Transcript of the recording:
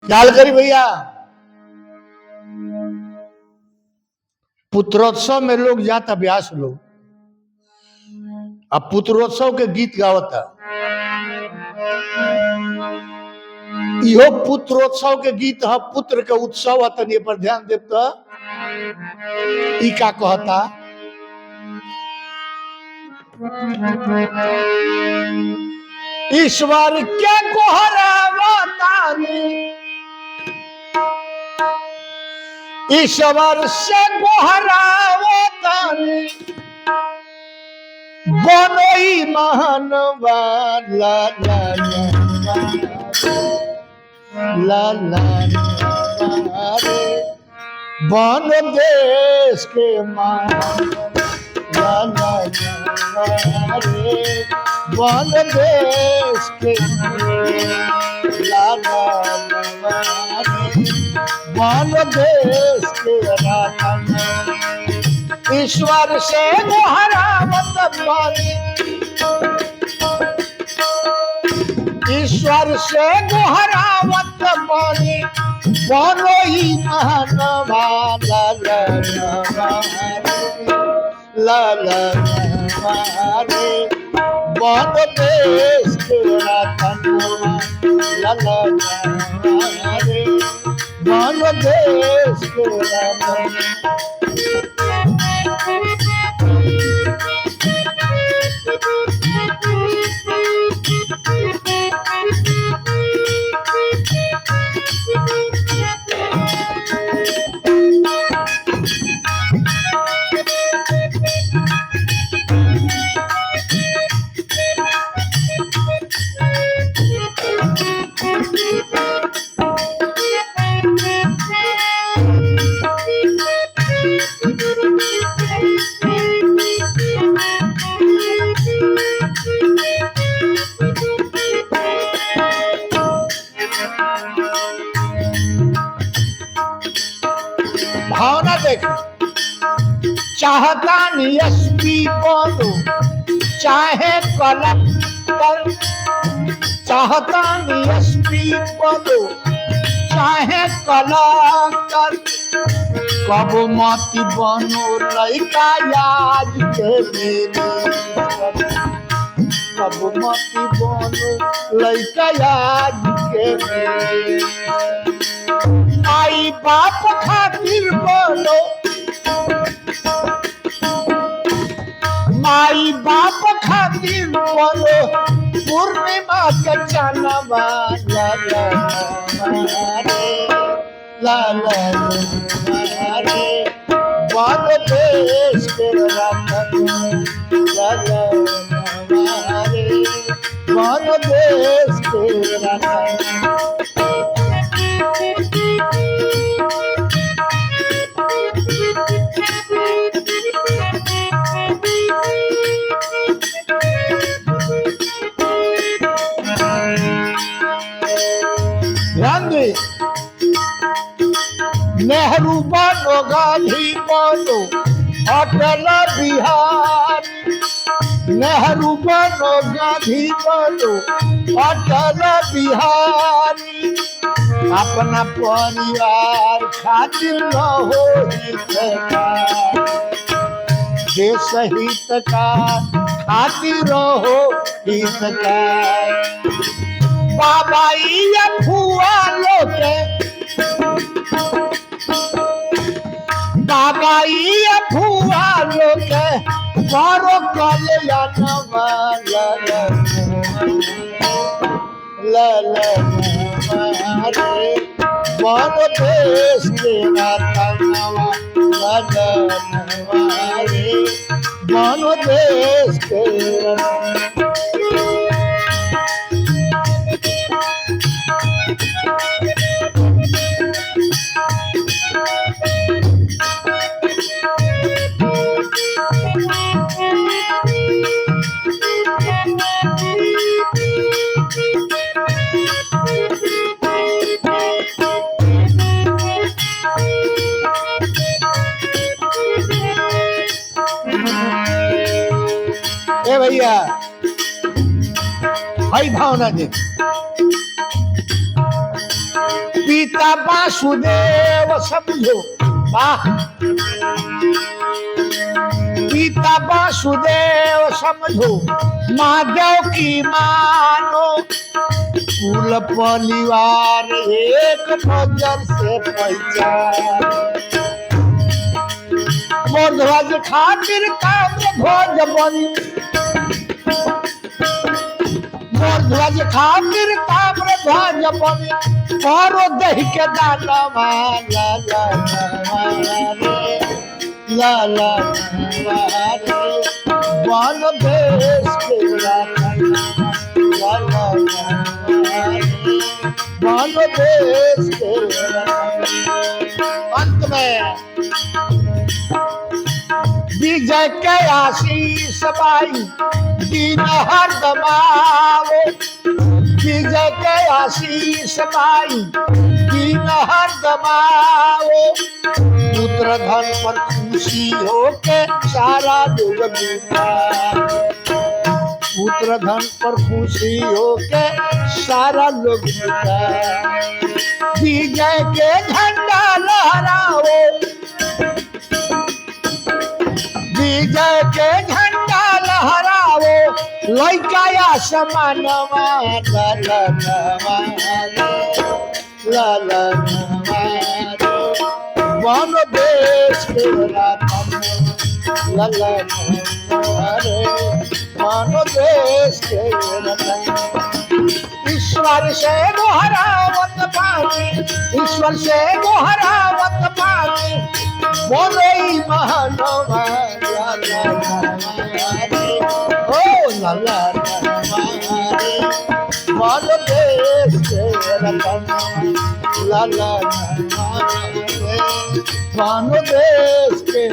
ख्याल करी भैया, पुत्रोत्सव में लोग जाता व्यास लोग, अब पुत्रोत्सव के गीत गावता। इहो पुत्रोत्सव के गीत है, पुत्र के उत्सव है। तनी पर ध्यान देव तो ई का कहता, ईश्वर के गोहरावतानी, ईश्वर से गोहरावतानी, बनोई महानवा ला ला ला ला रे, बन देश के मान ला ला रे, बन देश के ला ला रे, बन देश के रतन। ईश्वर से गोहरावत पानी, ईश्वर से गोहरावत पानी, बनोई महानवा ला ला ला ला रे, बन देश के रतन ला ला रे, बन देश के रतन। भावना देखो, चाहता एसपी बनो चाहे कलेक्टर, चाहता एसपी बनो चाहे कलेक्टर, कब मत बनो लड़का आज के मेरे, कब मत बनो लड़का आज के मेरे। आई बाप खातिर बोलो, माई बाप खातिर बोलो, पूर्णिमा के चनवा ला ला रे, बन देश के रतन ला ला रे, बन देश के रतन। नेहरू बनो, गांधी बनो, अटल बिहारी, नेहरू बनो, गांधी बनो, अटल बिहारी, अपना परिवार खातिर रहो हितकार, देश हित का खातिर रहो हितकार। बाबा ये फुआ लोके, बाबा ये फुआ लोके, करो कल्याणवा ला ला ला रे, बन देश के रतनवा ला ला रे, बन देश के रतन। भैया भाई भावना दे, पिता वासुदेव समझो, वाह, पिता वासुदेव समझो, महादेव की मानो, कुल परिवार एक नजर से पहचान। ध्वज खातिर ताम्र ध्वज बनी, ध्वज खातिर ताम्र ध्वज बनी, करो दही के दाना ला ला ला ला ला, वन देश के वन देश के। अंत में विजय के आशीष पाई दीन हर दबाओ, विजय के आशीष पाई दीन हर दबाओ, पुत्र धन पर खुशी होके सारा लोग बीता, पुत्र धन पर खुशी होके सारा लोग बीता। विजय के झंडा लहराओ, विजय के झंडा लहराओ, लइका आसमान वन देश के वन देश के। ईश्वर से दोहरावत पानी, ईश्वर से दोहरावत पानी, बोले महानवा ओ लाला वन देश के लाला वन देश के।